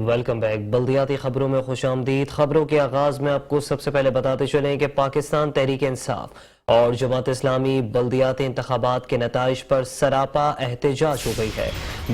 Welcome back. بلدیاتی خبروں میں خوش آمدید۔ خبروں کے آغاز میں آپ کو سب سے پہلے بتاتے چلیں کہ پاکستان تحریک انصاف اور جماعت اسلامی بلدیاتی انتخابات کے نتائج پر سراپا احتجاج ہو گئی ہے۔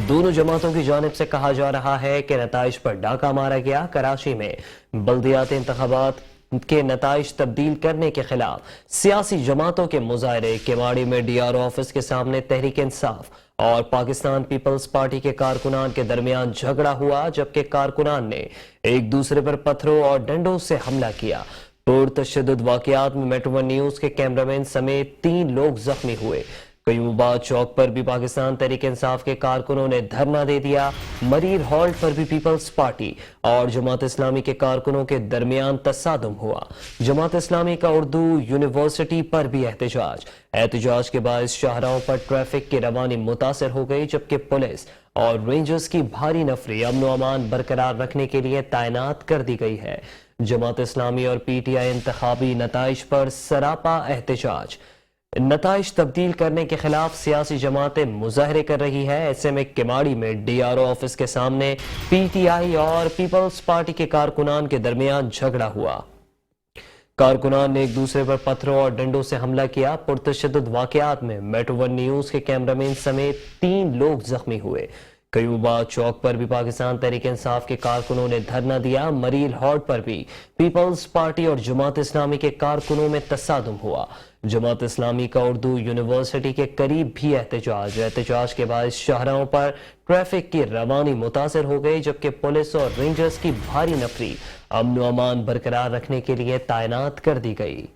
دونوں جماعتوں کی جانب سے کہا جا رہا ہے کہ نتائج پر ڈاکہ مارا گیا۔ کراچی میں بلدیاتی انتخابات کے نتائج تبدیل کرنے کے خلاف سیاسی جماعتوں کے مظاہرے، کیواڑی میں ڈی آر او آفس کے سامنے تحریک انصاف اور پاکستان پیپلز پارٹی کے کارکنان کے درمیان جھگڑا ہوا، جبکہ کارکنان نے ایک دوسرے پر پتھروں اور ڈنڈوں سے حملہ کیا۔ پرتشدد واقعات میں میٹرو ون نیوز کے کیمرامین سمیت 3 لوگ زخمی ہوئے۔ قیومباد چوک پر بھی پاکستان تحریک انصاف کے کارکنوں نے دھرنا دے دیا۔ مریر ہالٹ پر بھی پیپلز پارٹی اور جماعت اسلامی کے کارکنوں کے درمیان تصادم ہوا۔ جماعت اسلامی کا اردو یونیورسٹی پر بھی احتجاج کے باعث شاہراہوں پر ٹریفک کی روانی متاثر ہو گئی، جبکہ پولیس اور رینجرز کی بھاری نفری امن و امان برقرار رکھنے کے لیے تعینات کر دی گئی ہے۔ جماعت اسلامی اور پی ٹی آئی انتخابی نتائج پر سراپا احتجاج۔ نتائج تبدیل کرنے کے خلاف سیاسی جماعتیں مظاہرے کر رہی ہے۔ ایسے میں کیواڑی میں ڈی آر او آفس کے سامنے پی ٹی آئی اور پیپلز پارٹی کے کارکنان کے درمیان جھگڑا ہوا۔ کارکنان نے ایک دوسرے پر پتھروں اور ڈنڈوں سے حملہ کیا۔ پرتشدد واقعات میں میٹرو ون نیوز کے کیمرامین سمیت 3 لوگ زخمی ہوئے۔ قیومباد چوک پر بھی پاکستان تحریک انصاف کے کارکنوں نے دھرنا دیا۔ مریل ہالٹ پر بھی پیپلز پارٹی اور جماعت اسلامی کے کارکنوں میں تصادم ہوا۔ جماعت اسلامی کا اردو یونیورسٹی کے قریب بھی احتجاج کے باعث شاہراہوں پر ٹریفک کی روانی متاثر ہو گئی، جبکہ پولیس اور رینجرز کی بھاری نفری امن و امان برقرار رکھنے کے لیے تعینات کر دی گئی۔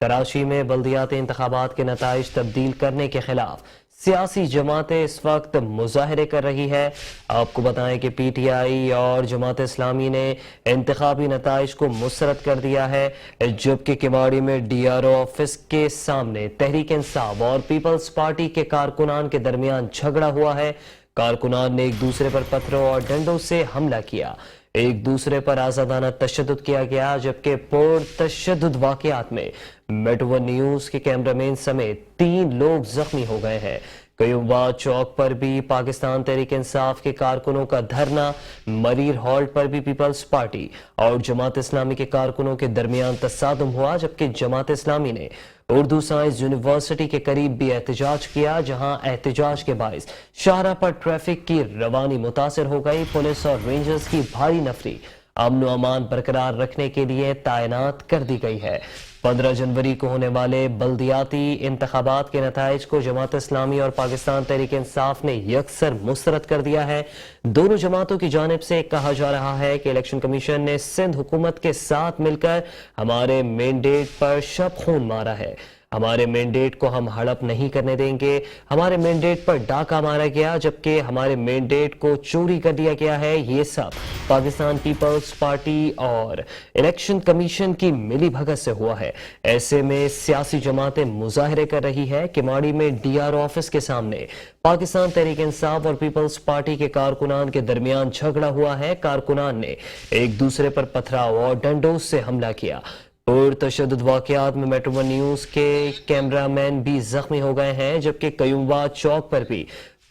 کراچی میں بلدیاتی انتخابات کے نتائج تبدیل کرنے کے خلاف سیاسی جماعتیں اس وقت مظاہرے کر رہی ہے۔ آپ کو بتائیں کہ پی ٹی آئی اور جماعت اسلامی نے انتخابی نتائج کو مسترد کر دیا ہے، جبکہ کیواڑی میں ڈی آر او آفس کے سامنے تحریک انصاف اور پیپلز پارٹی کے کارکنان کے درمیان جھگڑا ہوا ہے۔ کارکنان نے ایک دوسرے پر پتھروں اور ڈنڈوں سے حملہ کیا، ایک دوسرے پر آزادانہ تشدد کیا گیا، جبکہ پرتشدد واقعات میں میٹرو ون نیوز کے کیمرامین سمیت 3 لوگ زخمی ہو گئے ہیں۔ قیومباد چوک پر بھی پاکستان تحریک انصاف کے کارکنوں کا دھرنا، مریر ہالٹ پر بھی پیپلز پارٹی اور جماعت اسلامی کے کارکنوں کے درمیان تصادم ہوا، جبکہ جماعت اسلامی نے اردو سائنس یونیورسٹی کے قریب بھی احتجاج کیا، جہاں احتجاج کے باعث شاہراہ پر ٹریفک کی روانی متاثر ہو گئی۔ پولیس اور رینجرز کی بھاری نفری امن و امان برقرار رکھنے کے لیے تعینات کر دی گئی ہے۔ 15 جنوری کو ہونے والے بلدیاتی انتخابات کے نتائج کو جماعت اسلامی اور پاکستان تحریک انصاف نے یکسر مسترد کر دیا ہے۔ دونوں جماعتوں کی جانب سے کہا جا رہا ہے کہ الیکشن کمیشن نے سندھ حکومت کے ساتھ مل کر ہمارے مینڈیٹ پر شب خون مارا ہے، ہمارے مینڈیٹ کو ہم ہڑپ نہیں کرنے دیں گے، ہمارے مینڈیٹ پر ڈاکہ مارا گیا، جبکہ ہمارے مینڈیٹ کو چوری کر دیا گیا ہے۔ یہ سب پاکستان پیپلز پارٹی اور الیکشن کمیشن کی ملی بھگت سے ہوا ہے۔ ایسے میں سیاسی جماعتیں مظاہرے کر رہی ہے۔ کیواڑی میں ڈی آر او آفس کے سامنے پاکستان تحریک انصاف اور پیپلز پارٹی کے کارکنان کے درمیان جھگڑا ہوا ہے۔ کارکنان نے ایک دوسرے پر پتھراؤ اور ڈنڈوں سے حملہ کیا۔ پرتشدد واقعات میں میٹرو ون نیوز کے کیمرامین بھی زخمی ہو گئے ہیں، جبکہ قیومباد چوک پر بھی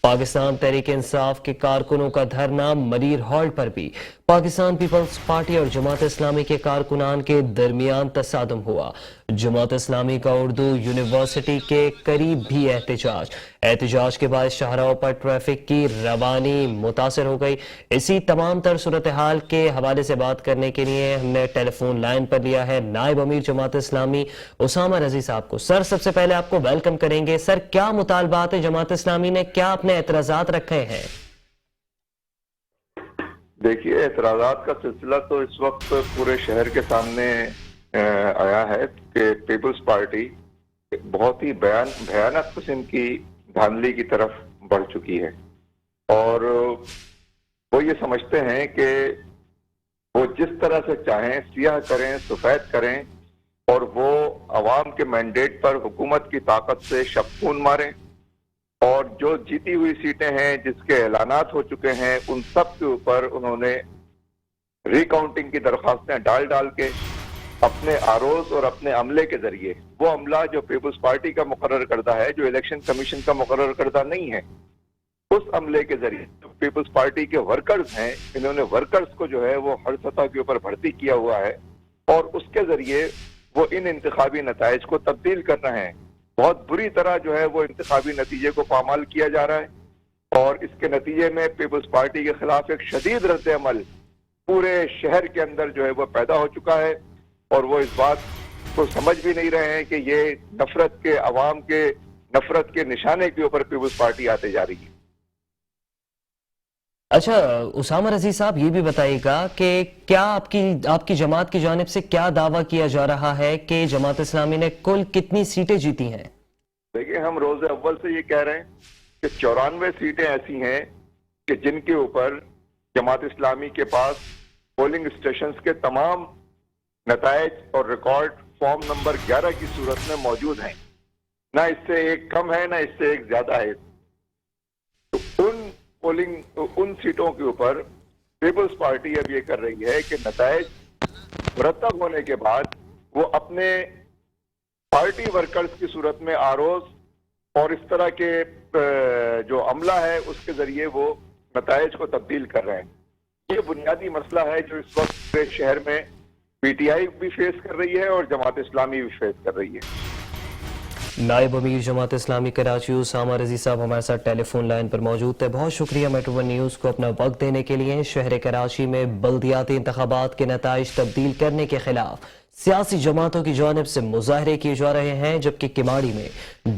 پاکستان تحریک انصاف کے کارکنوں کا دھرنا، مریر ہالٹ پر بھی پاکستان پیپلز پارٹی اور جماعت اسلامی کے کارکنان کے درمیان تصادم ہوا۔ جماعت اسلامی کا اردو یونیورسٹی کے قریب بھی احتجاج کے باعث شاہراہوں پر ٹریفک کی روانی متاثر ہو گئی۔ اسی تمام تر صورتحال کے حوالے سے بات کرنے کے لیے ہم نے ٹیلی فون لائن پر لیا ہے نائب امیر جماعت اسلامی اسامہ رضی صاحب کو۔ سر، سب سے پہلے آپ کو ویلکم کریں گے۔ سر، کیا مطالبات ہیں جماعت اسلامی نے، کیا اپنے اعتراضات رکھے ہیں؟ دیکھیے، اعتراضات کا سلسلہ تو اس وقت پورے شہر کے سامنے آیا ہے کہ پیپلز پارٹی بہت ہی بھیانک قسم کی دھاندلی کی طرف بڑھ چکی ہے، اور وہ یہ سمجھتے ہیں کہ وہ جس طرح سے چاہیں سیاہ کریں، سفید کریں، اور وہ عوام کے مینڈیٹ پر حکومت کی طاقت سے شب خون ماریں، اور جو جیتی ہوئی سیٹیں ہیں جس کے اعلانات ہو چکے ہیں ان سب کے اوپر انہوں نے ری کاؤنٹنگ کی درخواستیں ڈال کے اپنے آروز اور اپنے عملے کے ذریعے، وہ عملہ جو پیپلز پارٹی کا مقرر کردہ ہے، جو الیکشن کمیشن کا مقرر کردہ نہیں ہے، اس اس عملے کے ذریعے جو پیپلز پارٹی کے ورکرز ہیں، انہوں نے ورکرز کو جو ہے وہ ہر سطح کے اوپر بھرتی کیا ہوا ہے اور اس کے ذریعے وہ ان انتخابی نتائج کو تبدیل کر رہے ہیں. بہت بری طرح جو ہے وہ انتخابی نتیجے کو پامال کیا جا رہا ہے اور اس کے نتیجے میں پیپلز پارٹی کے خلاف ایک شدید رد عمل پورے شہر کے اندر جو ہے وہ پیدا ہو چکا ہے اور وہ اس بات کو سمجھ بھی نہیں رہے ہیں کہ یہ نفرت کے عوام کے نفرت کے نشانے کے اوپر پیپلز پارٹی آتے جا رہی ہے. اچھا اسامہ رضی صاحب یہ بھی بتائیے گا کہ کیا آپ کی جماعت کی جانب سے کیا دعویٰ کیا جا رہا ہے کہ جماعت اسلامی نے کل کتنی سیٹیں جیتی ہیں؟ دیکھیں ہم روز اول سے یہ کہہ رہے ہیں کہ 94 سیٹیں ایسی ہیں کہ جن کے اوپر جماعت اسلامی کے پاس پولنگ اسٹیشنز کے تمام نتائج اور ریکارڈ فارم نمبر 11 کی صورت میں موجود ہیں. نہ اس سے ایک کم ہے نہ اس سے ایک زیادہ ہے. تو ان سیٹوں کے اوپر پیپلز پارٹی اب یہ کر رہی ہے کہ نتائج مرتب ہونے کے بعد وہ اپنے پارٹی ورکرز کی صورت میں آروز اور اس طرح کے جو عملہ ہے اس کے ذریعے وہ نتائج کو تبدیل کر رہے ہیں. یہ بنیادی مسئلہ ہے جو اس وقت پورے شہر میں پی ٹی آئی بھی فیس کر رہی ہے اور جماعت اسلامی بھی فیس کر رہی ہے. نائب امیر جماعت اسلامی کراچی اسامہ رضی صاحب ہمارے ساتھ ٹیلی فون لائن پر موجود تھے. بہت شکریہ میٹرو ون نیوز کو اپنا وقت دینے کے لیے. شہر کراچی میں بلدیاتی انتخابات کے نتائج تبدیل کرنے کے خلاف سیاسی جماعتوں کی جانب سے مظاہرے کیے جا رہے ہیں جبکہ کماڑی میں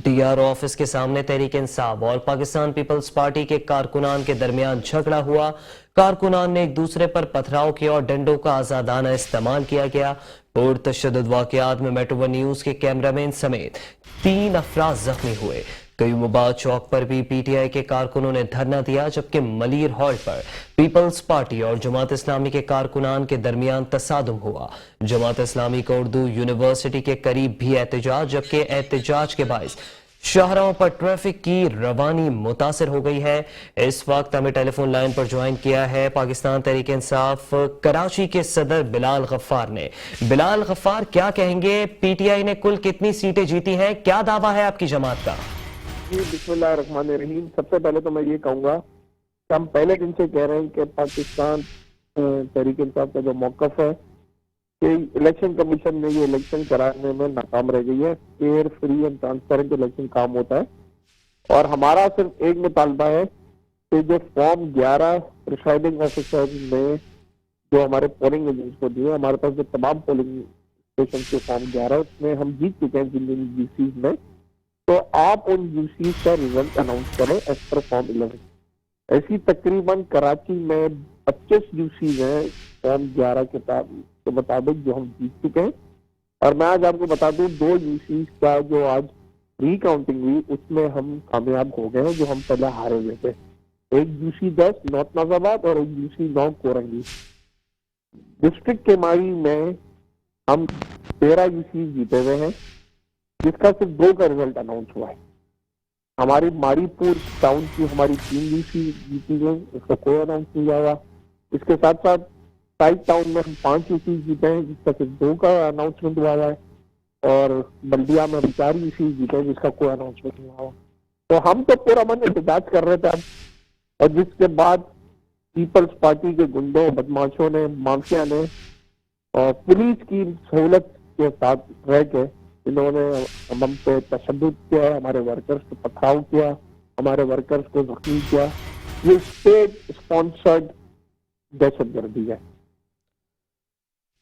ڈی آر او آفس کے سامنے تحریک انصاف اور پاکستان پیپلز پارٹی کے کارکنان کے درمیان جھگڑا ہوا. کارکنان نے ایک دوسرے پر پتھراؤ کیا اور ڈنڈوں کا آزادانہ استعمال کیا گیا. پرتشدد واقعات میں میٹرو ون نیوز کے کیمرامین سمیت 3 افراد زخمی ہوئے. قیوم آباد چوک پر بھی پی ٹی آئی کے کارکنوں نے دھرنا دیا جبکہ ملیر ہال پر پیپلز پارٹی اور جماعت اسلامی کے کارکنان کے درمیان تصادم ہوا. جماعت اسلامی کا اردو یونیورسٹی کے قریب بھی احتجاج جبکہ احتجاج کے باعث شاہراہوں پر ٹریفک کی روانی متاثر ہو گئی ہے. اس وقت ہمیں ٹیلی فون لائن پر جوائن کیا ہے پاکستان تحریک انصاف کراچی کے صدر بلال غفار نے. بلال غفار کیا کہیں گے؟ پی ٹی آئی نے کل کتنی سیٹیں جیتی ہیں؟ کیا دعویٰ ہے آپ کی جماعت کا؟ جی بسم اللہ الرحمن الرحیم. سب سے پہلے تو میں یہ کہوں گا کہ ہم پہلے دن سے کہہ رہے ہیں کہ پاکستان تحریک انصاف کا جو موقف ہے کہ الیکشن کمیشن نے یہ الیکشن کرانے میں ناکام رہ گئی ہے. Fair free and transparent election کام ہوتا ہے اور ہمارا صرف ایک مطالبہ ہے کہ جو فارم 11 پریسائڈنگ آفیسر نے جو ہمارے پولنگ ایجنٹس کو دیے، ہمارے پاس جو تمام پولنگ اسٹیشن کے فارم 11 اس میں ہم جیت چکے ہیں جن یو سیز میں، تو آپ ان یو سیز کا ریزلٹ اناؤنس کریں ایز پر فارم 11. ایسی تقریباً کراچی میں 25 یو سیز ہیں فارم 11 کے مطابق جو ہم جیت چکے ہیں. اور میں آج آپ کو بتا دوں 2 یو سیز کا جو آج ری کاؤنٹنگ ہوئی اس میں ہم کامیاب ہو گئے ہیں جو ہم پہلے ہارے ہوئے تھے. ایک یو سی 10 نارتھ نازآباد اور ایک یو سی 9 کورنگی. ڈسٹرکٹ کے مائی میں ہم 13 یو سیز جیتے ہوئے ہیں جس کا صرف 2 کا ریزلٹ اناؤنس ہوا ہے. ہماری ماری پور ٹاؤن کی ہماری 3 یو سی جیتی گئی، اس کا کوئی اناؤنس نہیں آیا. اس کے ساتھ ساتھ سائٹ ٹاؤن میں ہم 5 یو سی جیتے ہیں جس کا صرف 2 کا اناؤنسمنٹ ہوا ہے اور بلدیا میں ہم 4 یو سی جیتے ہیں جس کا کوئی اناؤنسمنٹ نہیں ہوا. تو ہم تو پورا من احتجاج کر رہے تھے اور جس کے بعد پیپلز پارٹی کے گنڈوں بدماشوں نے مافیا نے اور پولیس کی سہولت کے ساتھ رہ کے انہوں نے ہم پہ تشدد کیا ہے، ہمارے ورکرز کو پتھراؤ کیا، ہمارے ورکرز کو زخمی کیا. یہ اسٹیٹ اسپانسرڈ دہشت گردی ہے.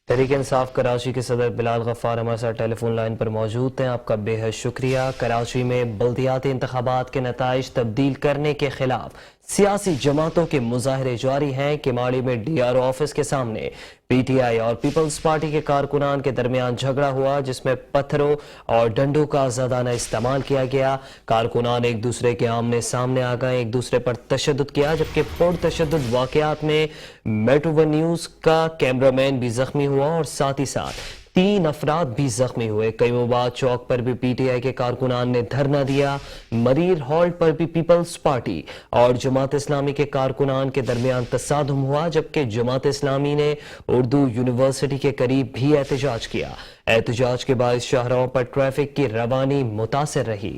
تحریک انصاف کراچی کے صدر بلال غفار ہمارے ساتھ ٹیلی فون لائن پر موجود ہیں. آپ کا بے حد شکریہ. کراچی میں بلدیاتی انتخابات کے نتائج تبدیل کرنے کے خلاف سیاسی جماعتوں کے مظاہرے جاری ہیں. کماڑی میں ڈی آر او آفس کے سامنے پی ٹی آئی اور پیپلز پارٹی کے کارکنان کے درمیان جھگڑا ہوا جس میں پتھروں اور ڈنڈوں کا آزادانہ استعمال کیا گیا. کارکنان ایک دوسرے کے آمنے سامنے آ گئے، ایک دوسرے پر تشدد کیا جبکہ پرتشدد واقعات میں میٹرو ون نیوز کا کیمرامین بھی زخمی ہوا اور ساتھ ہی ساتھ 3 افراد بھی زخمی ہوئے. قیوم آباد چوک پر بھی پی ٹی آئی کے کارکنان نے دھرنا دیا. مریر ہال پر بھی پیپلز پارٹی اور جماعت اسلامی کے کارکنان کے درمیان تصادم ہوا جبکہ جماعت اسلامی نے اردو یونیورسٹی کے قریب بھی احتجاج کیا. احتجاج کے باعث شاہراہوں پر ٹریفک کی روانی متاثر رہی.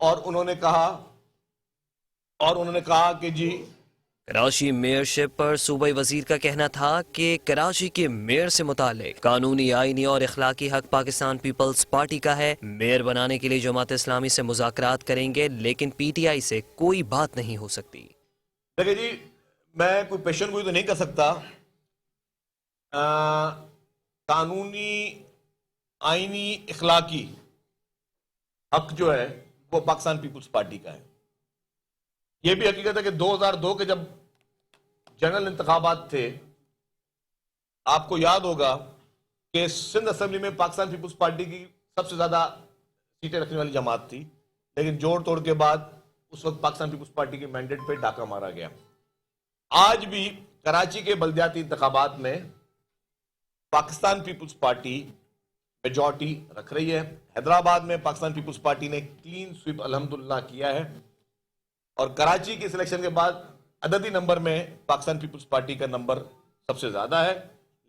اور انہوں نے کہا کہ جی کراچی میئرشپ پر صوبائی وزیر کا کہنا تھا کہ کراچی کے میئر سے متعلق قانونی، آئینی اور اخلاقی حق پاکستان پیپلز پارٹی کا ہے. میئر بنانے کے لیے جماعت اسلامی سے مذاکرات کریں گے، لیکن پی ٹی آئی سے کوئی بات نہیں ہو سکتی. دیکھیں جی، میں کوئی پیشن گوئی تو نہیں کر سکتا. قانونی، آئینی، اخلاقی حق جو ہے وہ پاکستان پیپلز پارٹی کا ہے. یہ بھی حقیقت ہے کہ 2002 کے جب جنرل انتخابات تھے، آپ کو یاد ہوگا کہ سندھ اسمبلی میں پاکستان پیپلز پارٹی کی سب سے زیادہ سیٹیں رکھنے والی جماعت تھی، لیکن جوڑ توڑ کے بعد اس وقت پاکستان پیپلز پارٹی کے مینڈیٹ پہ ڈاکہ مارا گیا. آج بھی کراچی کے بلدیاتی انتخابات میں پاکستان پیپلز پارٹی میجورٹی رکھ رہی ہے. حیدرآباد میں پاکستان پیپلز پارٹی نے کلین سویپ الحمدللہ کیا ہے، اور کراچی کے سلیکشن کے بعد عددی نمبر میں پاکستان پیپلز پارٹی کا نمبر سب سے زیادہ ہے.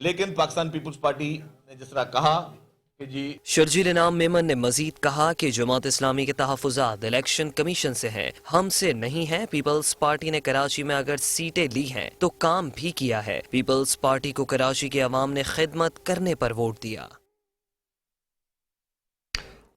لیکن پاکستان پیپلز پارٹی نے جس طرح کہا کہ جی، شرجیل انعام میمن نے مزید کہا کہ جماعت اسلامی کے تحفظات الیکشن کمیشن سے ہیں، ہم سے نہیں ہیں. پیپلز پارٹی نے کراچی میں اگر سیٹیں لی ہیں تو کام بھی کیا ہے. پیپلز پارٹی کو کراچی کے عوام نے خدمت کرنے پر ووٹ دیا.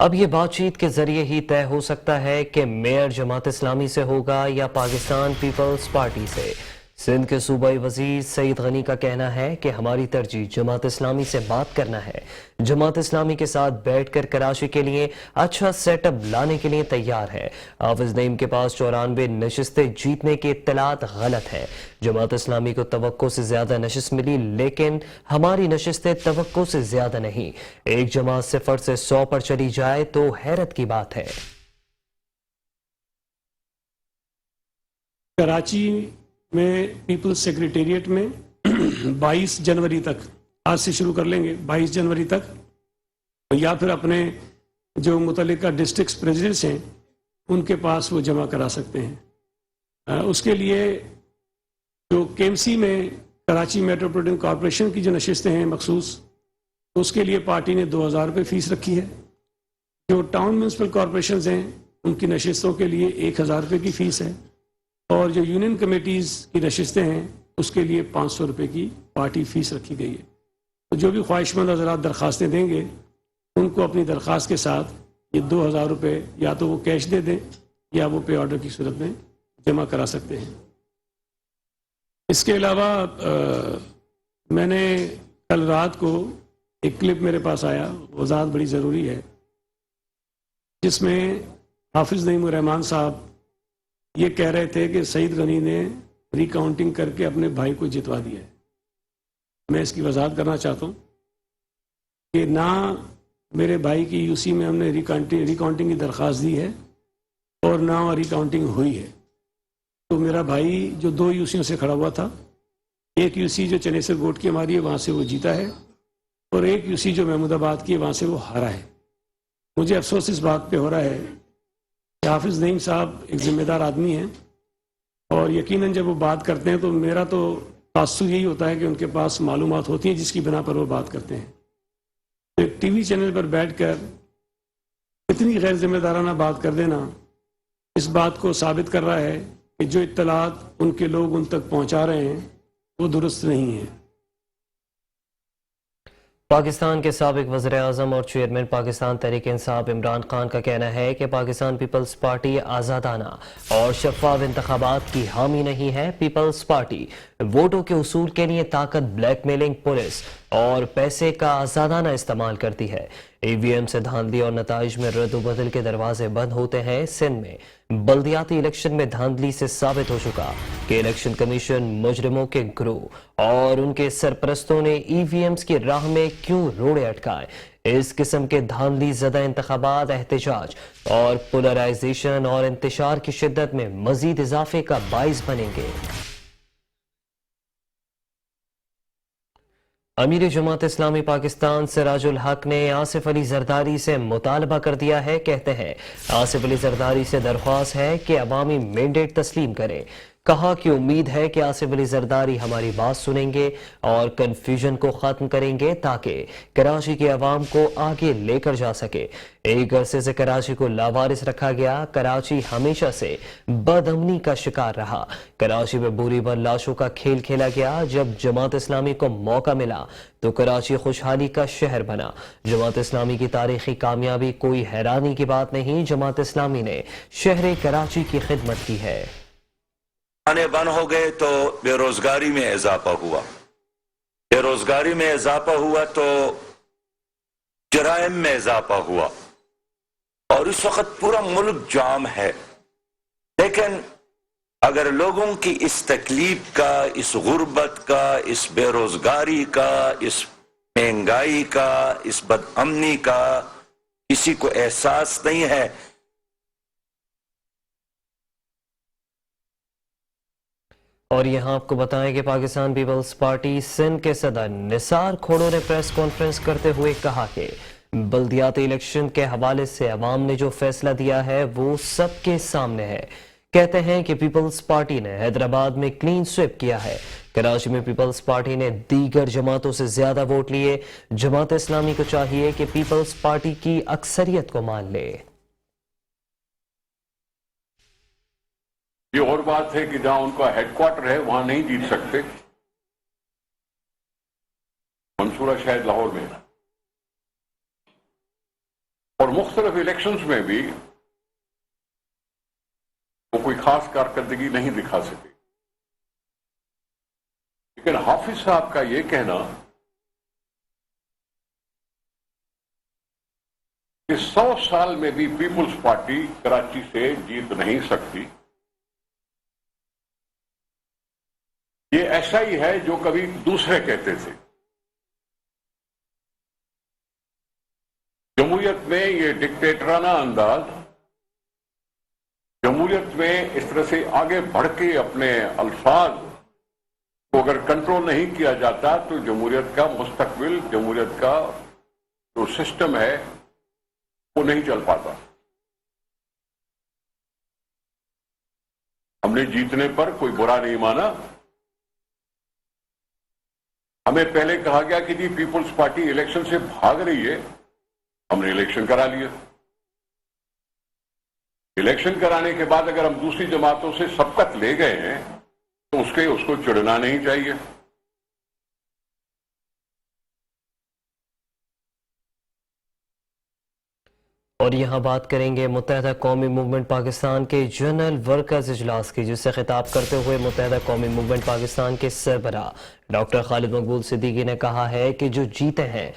اب یہ بات چیت کے ذریعے ہی طے ہو سکتا ہے کہ میئر جماعت اسلامی سے ہوگا یا پاکستان پیپلز پارٹی سے. سندھ کے صوبائی وزیر سعید غنی کا کہنا ہے کہ ہماری ترجیح جماعت اسلامی سے بات کرنا ہے. جماعت اسلامی کے ساتھ بیٹھ کر کراچی کے لیے اچھا سیٹ اپ لانے کے لیے تیار ہے. حافظ نعیم کے پاس 94 نشستیں جیتنے کی اطلاعات غلط ہے. جماعت اسلامی کو توقع سے زیادہ نشست ملی، لیکن ہماری نشستیں توقع سے زیادہ نہیں. ایک جماعت 0 سے 100 پر چلی جائے تو حیرت کی بات ہے. کراچی میں پیپلز سیکریٹریٹ میں 22 جنوری تک، آج سے شروع کر لیں گے 22 جنوری تک، یا پھر اپنے جو متعلقہ ڈسٹرکٹس پریزیڈنٹس ہیں ان کے پاس وہ جمع کرا سکتے ہیں. اس کے لیے جو KMC میں کراچی میٹروپولیٹن کارپوریشن کی جو نشستیں ہیں مخصوص، اس کے لیے پارٹی نے 2000 روپے فیس رکھی ہے. جو ٹاؤن میونسپل کارپوریشنز ہیں ان کی نشستوں کے لیے 1000 روپے کی فیس ہے، اور جو یونین کمیٹیز کی نشستیں ہیں اس کے لیے 500 روپے کی پارٹی فیس رکھی گئی ہے. تو جو بھی خواہش مند حضرات درخواستیں دیں گے ان کو اپنی درخواست کے ساتھ یہ 2000 روپے یا تو وہ کیش دے دیں یا وہ پے آرڈر کی صورت میں جمع کرا سکتے ہیں. اس کے علاوہ میں نے کل رات کو ایک کلپ میرے پاس آیا، وضاحت بڑی ضروری ہے، جس میں حافظ نعیم الرحمان صاحب یہ کہہ رہے تھے کہ سعید غنی نے ریکاؤنٹنگ کر کے اپنے بھائی کو جتوا دیا ہے. میں اس کی وضاحت کرنا چاہتا ہوں کہ نہ میرے بھائی کی UC میں ہم نے ریکاؤنٹنگ کی درخواست دی ہے اور نہ ریکاؤنٹنگ ہوئی ہے. تو میرا بھائی جو 2 UCوں سے کھڑا ہوا تھا، ایک UC جو چنیسر گوٹ کی ہماری ہے وہاں سے وہ جیتا ہے، اور ایک UC جو محمود آباد کی ہے وہاں سے وہ ہارا ہے. مجھے افسوس اس بات پہ ہو رہا ہے کہ حافظ نعیم صاحب ایک ذمہ دار آدمی ہیں، اور یقیناً جب وہ بات کرتے ہیں تو میرا تو تاثر یہی ہوتا ہے کہ ان کے پاس معلومات ہوتی ہیں جس کی بنا پر وہ بات کرتے ہیں. ایک TV چینل پر بیٹھ کر اتنی غیر ذمہ دارانہ بات کر دینا اس بات کو ثابت کر رہا ہے کہ جو اطلاعات ان کے لوگ ان تک پہنچا رہے ہیں وہ درست نہیں ہیں. پاکستان کے سابق وزیر اعظم اور چیئرمین پاکستان تحریک انصاف عمران خان کا کہنا ہے کہ پاکستان پیپلز پارٹی آزادانہ اور شفاف انتخابات کی حامی نہیں ہے. پیپلز پارٹی ووٹوں کے حصول کے لیے طاقت، بلیک میلنگ، پولیس اور پیسے کا آزادانہ استعمال کرتی ہے. EVM سے دھاندلی اور نتائج میں رد و بدل کے دروازے بند ہوتے ہیں. سندھ میں بلدیاتی الیکشن میں دھاندلی سے ثابت ہو چکا کہ الیکشن کمیشن مجرموں کے گروہ اور ان کے سرپرستوں نے EVMs کی راہ میں کیوں روڑے اٹکائے. اس قسم کے دھاندلی زدہ انتخابات احتجاج اور پولرائزیشن اور انتشار کی شدت میں مزید اضافے کا باعث بنیں گے. امیر جماعت اسلامی پاکستان سراج الحق نے آصف علی زرداری سے مطالبہ کر دیا ہے. کہتے ہیں آصف علی زرداری سے درخواست ہے کہ عوامی مینڈیٹ تسلیم کریں. کہا کہ امید ہے کہ آصف علی زرداری ہماری بات سنیں گے اور کنفیوژن کو ختم کریں گے تاکہ کراچی کے عوام کو آگے لے کر جا سکے۔ ایک عرصے سے کراچی کو لاوارث رکھا گیا۔ کراچی ہمیشہ سے بد امنی کا شکار رہا۔ کراچی میں بوری بھر لاشوں کا کھیل کھیلا گیا۔ جب جماعت اسلامی کو موقع ملا تو کراچی خوشحالی کا شہر بنا۔ جماعت اسلامی کی تاریخی کامیابی کوئی حیرانی کی بات نہیں۔ جماعت اسلامی نے شہر کراچی کی خدمت کی ہے۔ کھانے بند ہو گئے تو بے روزگاری میں اضافہ ہوا، بے روزگاری میں اضافہ ہوا تو جرائم میں اضافہ ہوا، اور اس وقت پورا ملک جام ہے۔ لیکن اگر لوگوں کی اس تکلیف کا، اس غربت کا، اس بے روزگاری کا، اس مہنگائی کا، اس بد امنی کا کسی کو احساس نہیں ہے، اور یہاں آپ کو بتائیں کہ پاکستان پیپلز پارٹی سندھ کے صدر نثار کھوڑو نے پریس کانفرنس کرتے ہوئے کہا کہ بلدیاتی الیکشن کے حوالے سے عوام نے جو فیصلہ دیا ہے وہ سب کے سامنے ہے۔ کہتے ہیں کہ پیپلز پارٹی نے حیدرآباد میں کلین سویپ کیا ہے۔ کراچی میں پیپلز پارٹی نے دیگر جماعتوں سے زیادہ ووٹ لیے۔ جماعت اسلامی کو چاہیے کہ پیپلز پارٹی کی اکثریت کو مان لے۔ یہ اور بات ہے کہ جہاں ان کا ہیڈ کوارٹر ہے وہاں نہیں جیت سکتے، منصورہ شاید لاہور میں، اور مختلف الیکشنز میں بھی وہ کوئی خاص کارکردگی نہیں دکھا سکے۔ لیکن حافظ صاحب کا یہ کہنا کہ 100 سال میں بھی پیپلز پارٹی کراچی سے جیت نہیں سکتی، یہ ایسا ہی ہے جو کبھی دوسرے کہتے تھے۔ جمہوریت میں یہ ڈکٹیٹرانہ انداز، جمہوریت میں اس طرح سے آگے بڑھ کے اپنے الفاظ کو اگر کنٹرول نہیں کیا جاتا تو جمہوریت کا مستقبل، جمہوریت کا جو سسٹم ہے وہ نہیں چل پاتا۔ ہم نے جیتنے پر کوئی برا نہیں مانا، ہمیں پہلے کہا گیا کہ جی پیپلز پارٹی الیکشن سے بھاگ رہی ہے، ہم نے الیکشن کرا لیا۔ الیکشن کرانے کے بعد اگر ہم دوسری جماعتوں سے سبقت لے گئے ہیں تو اس کو چڑھنا نہیں چاہیے۔ اور یہاں بات کریں گے متحدہ قومی موومنٹ پاکستان کے جنرل ورکرز اجلاس کی، جس سے خطاب کرتے ہوئے متحدہ قومی موومنٹ پاکستان کے سربراہ ڈاکٹر خالد مقبول صدیقی نے کہا ہے کہ جو جیتے ہیں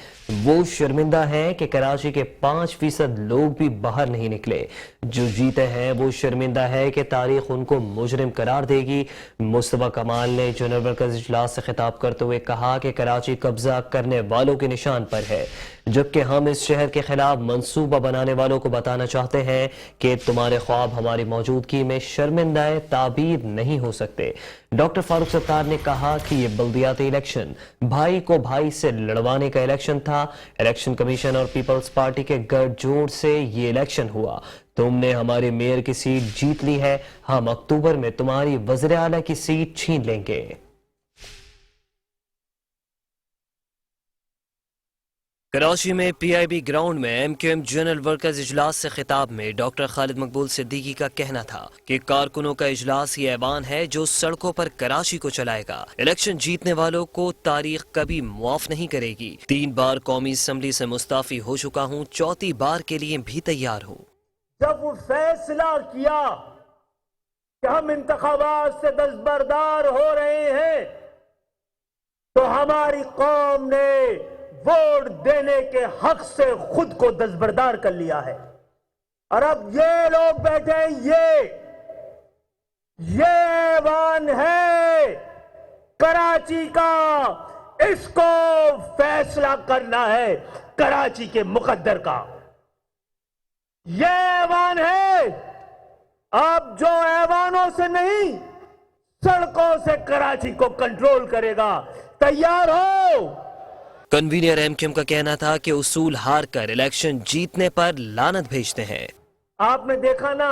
وہ شرمندہ ہیں کہ کراچی کے 5% لوگ بھی باہر نہیں نکلے۔ جو جیتے ہیں وہ شرمندہ ہے کہ تاریخ ان کو مجرم قرار دے گی۔ مصطفیٰ کمال نے جنرل ورکرز اجلاس سے خطاب کرتے ہوئے کہا کہ کراچی قبضہ کرنے والوں کے نشان پر ہے، جبکہ ہم اس شہر کے خلاف منصوبہ بنانے والوں کو بتانا چاہتے ہیں کہ تمہارے خواب ہماری موجودگی میں شرمندہ تعبیر نہیں ہو سکتے۔ ڈاکٹر فاروق ستار نے کہا کہ یہ بلدیاتی الیکشن بھائی کو بھائی سے لڑوانے کا الیکشن تھا۔ الیکشن کمیشن اور پیپلز پارٹی کے گٹھ جوڑ سے یہ الیکشن ہوا۔ تم نے ہمارے میئر کی سیٹ جیت لی ہے، ہم اکتوبر میں تمہاری وزیر اعلیٰ کی سیٹ چھین لیں گے۔ کراچی میں پی آئی بی گراؤنڈ میں M Q M general workers اجلاس سے خطاب میں ڈاکٹر خالد مقبول صدیقی کا کہنا تھا کہ کارکنوں کا اجلاس یہ ایوان ہے جو سڑکوں پر کراچی کو چلائے گا۔ الیکشن جیتنے والوں کو تاریخ کبھی معاف نہیں کرے گی۔ 3 بار قومی اسمبلی سے مستعفی ہو چکا ہوں، 4تھی بار کے لیے بھی تیار ہوں۔ جب وہ فیصلہ کیا کہ ہم انتخابات سے دستبردار ہو رہے ہیں تو ہماری قوم نے ووٹ دینے کے حق سے خود کو دستبردار کر لیا ہے، اور اب یہ لوگ بیٹھے ہیں، یہ ایوان ہے کراچی کا، اس کو فیصلہ کرنا ہے کراچی کے مقدر کا۔ یہ ایوان ہے، اب جو ایوانوں سے نہیں سڑکوں سے کراچی کو کنٹرول کرے گا، تیار ہو۔ کنوینر ایم کیو ایم کا کہنا تھا کہ اصول ہار کر الیکشن جیتنے پر لعنت بھیجتے ہیں۔ آپ نے دیکھا نا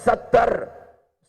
70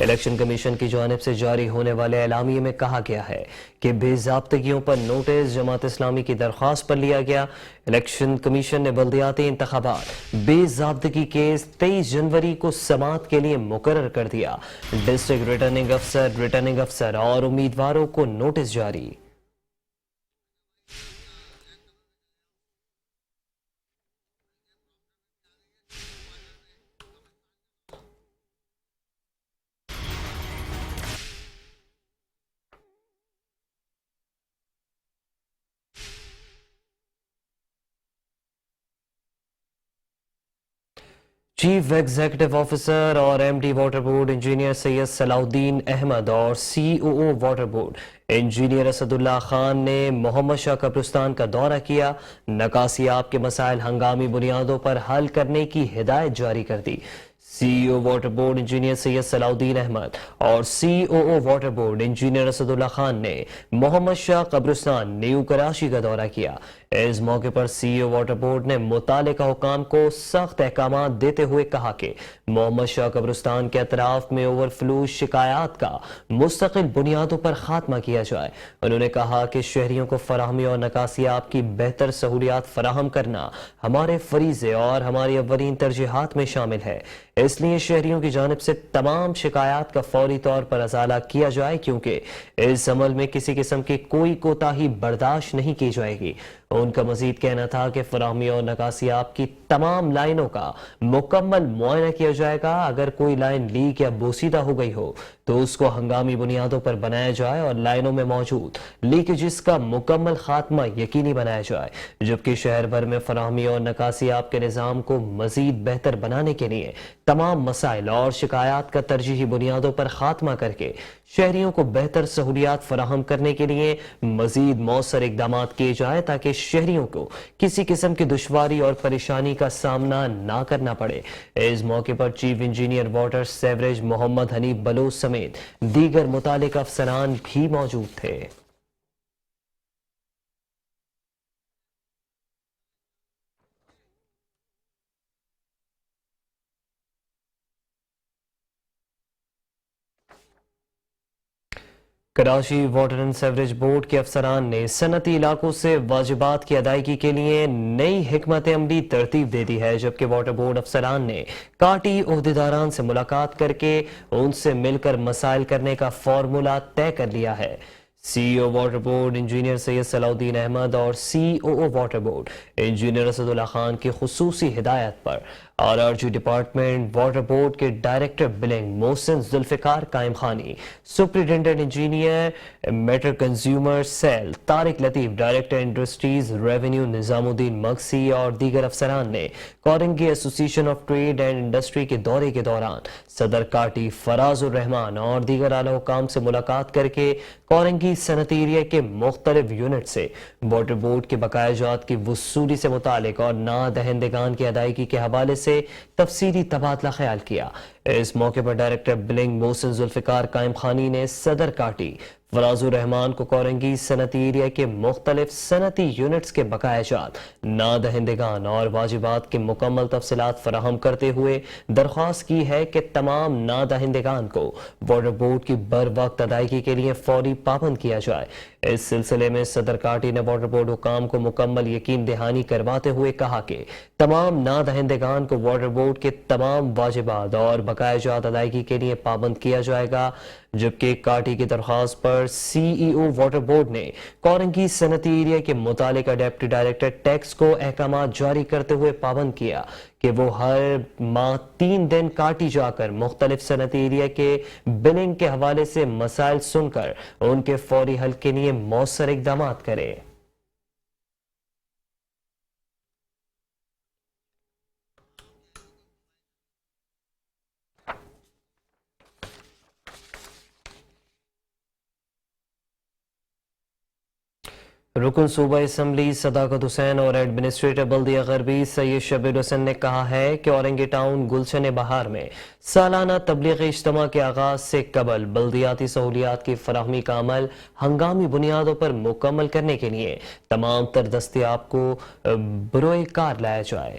الیکشن کمیشن کی جانب سے جاری ہونے والے اعلامیے میں کہا گیا ہے کہ بے ضابطگیوں پر نوٹس جماعت اسلامی کی درخواست پر لیا گیا۔ الیکشن کمیشن نے بلدیاتی انتخابات بے ضابطگی کیس 23 جنوری کو سماعت کے لیے مقرر کر دیا۔ ڈسٹرکٹ ریٹرننگ افسر اور امیدواروں کو نوٹس جاری۔ چیف ایگزیکٹو آفیسر اور M D water board engineer Syed Salahuddin Ahmed اور C O water board engineer Asadullah Khan نے محمد شاہ قبرستان کا دورہ کیا۔ نکاسی آب کے مسائل ہنگامی بنیادوں پر حل کرنے کی ہدایت جاری کر دی۔ سی O water board engineer Syed Salahuddin Ahmed اور C O water board engineer Asadullah Khan نے محمد شاہ قبرستان نیو کراچی کا دورہ کیا۔ اس موقع پر سی او واٹر بورڈ نے متعلقہ حکام کو سخت احکامات دیتے ہوئے کہا کہ محمد شاہ قبرستان کے اطراف میں اوور فلو شکایات کا مستقل بنیادوں پر خاتمہ کیا جائے۔ انہوں نے کہا کہ شہریوں کو فراہمی اور نکاسی آب کی بہتر سہولیات فراہم کرنا ہمارے فریضے اور ہماری اولین ترجیحات میں شامل ہے، اس لیے شہریوں کی جانب سے تمام شکایات کا فوری طور پر ازالہ کیا جائے، کیونکہ اس عمل میں کسی قسم کی کوئی کوتاہی برداشت نہیں کی جائے گی۔ ان کا مزید کہنا تھا کہ فراہمی اور نکاسی آب کی تمام لائنوں کا مکمل معائنہ کیا جائے گا۔ اگر کوئی لائن لیک یا بوسیدہ ہو گئی ہو تو اس کو ہنگامی بنیادوں پر بنایا جائے اور لائنوں میں موجود لیکیجز کا مکمل خاتمہ یقینی بنایا جائے، جبکہ شہر بھر میں فراہمی اور نکاسی آب کے نظام کو مزید بہتر بنانے کے لیے تمام مسائل اور شکایات کا ترجیحی بنیادوں پر خاتمہ کر کے شہریوں کو بہتر سہولیات فراہم کرنے کے لیے مزید مؤثر اقدامات کیے جائیں تاکہ شہریوں کو کسی قسم کی دشواری اور پریشانی کا سامنا نہ کرنا پڑے۔ اس موقع پر چیف انجینئر واٹر سیوریج محمد حنیف بلوچ سمیت دیگر متعلقہ افسران بھی موجود تھے۔ Karachi water and sewerage board کے افسران نے صنعتی علاقوں سے واجبات کی ادائیگی کے لیے نئی حکمت عملی ترتیب دے دی ہے، جبکہ واٹر بورڈ افسران نے کاٹی عہدیداران سے ملاقات کر کے ان سے مل کر مسائل کرنے کا فارمولہ طے کر لیا ہے۔ C O water board engineer Syed Salahuddin Ahmed اور C O water board engineer Asadullah Khan کی خصوصی ہدایت پر R R G department water board کے director billing Mohsin Zulfiqar Qaim Khani, superintendent engineer meter consumer cell Tariq Latif, director industries revenue Nizamuddin Magsi اور دیگر افسران نے کورنگی ایسوسی ایشن آف ٹریڈ اینڈ انڈسٹری کے دورے کے دوران صدر کاٹی فراز الرحمان اور دیگر اعلی حکام سے ملاقات کر کے کورنگی صنعتی ایریا کے مختلف یونٹ سے واٹر بورڈ کے بقایا جات کی وصولی سے متعلق اور نادہندگان کی ادائیگی کے حوالے سے تفصیلی تبادلہ خیال کیا۔ اس موقع پر ڈائریکٹر بلنگ محسن ذوالفقار قائم خانی نے صدر کاٹی فراز الرحمان کو کورنگی صنعتی ایریا کے مختلف صنعتی یونٹس کے بقایا جات، نادہندگان اور واجبات کے مکمل تفصیلات فراہم کرتے ہوئے درخواست کی ہے کہ تمام نادہندگان کو واٹر بورڈ کی بر وقت ادائیگی کے لیے فوری پابند کیا جائے۔ اس سلسلے میں صدر کاٹی نے واٹر بورڈ حکام کو مکمل یقین دہانی کرواتے ہوئے کہا کہ تمام نادہندگان کو واٹر بورڈ کے تمام واجبات اور بقایا جات ادائیگی کے لیے پابند کیا جائے گا، جبکہ کاٹی کی درخواست پر سی ای او واٹر بورڈ نے کورنگی صنعتی ایریا کے متعلقہ ڈیپٹی ڈائریکٹر ٹیکس کو احکامات جاری کرتے ہوئے پابند کیا کہ وہ ہر ماہ 3 دن کاٹی جا کر مختلف صنعتی ایریا کے بلنگ کے حوالے سے مسائل سن کر ان کے فوری حل کے لیے مؤثر اقدامات کرے۔ رکن صوبہ اسمبلی صداقت حسین اور ایڈمنسٹریٹر بلدیہ غربی سید شبیر حسین نے کہا ہے کہ اورنگی ٹاؤن گلشن بہار میں سالانہ تبلیغی اجتماع کے آغاز سے قبل بلدیاتی سہولیات کی فراہمی کا عمل ہنگامی بنیادوں پر مکمل کرنے کے لیے تمام تر دستیاب کو بروئے کار لایا جائے۔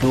2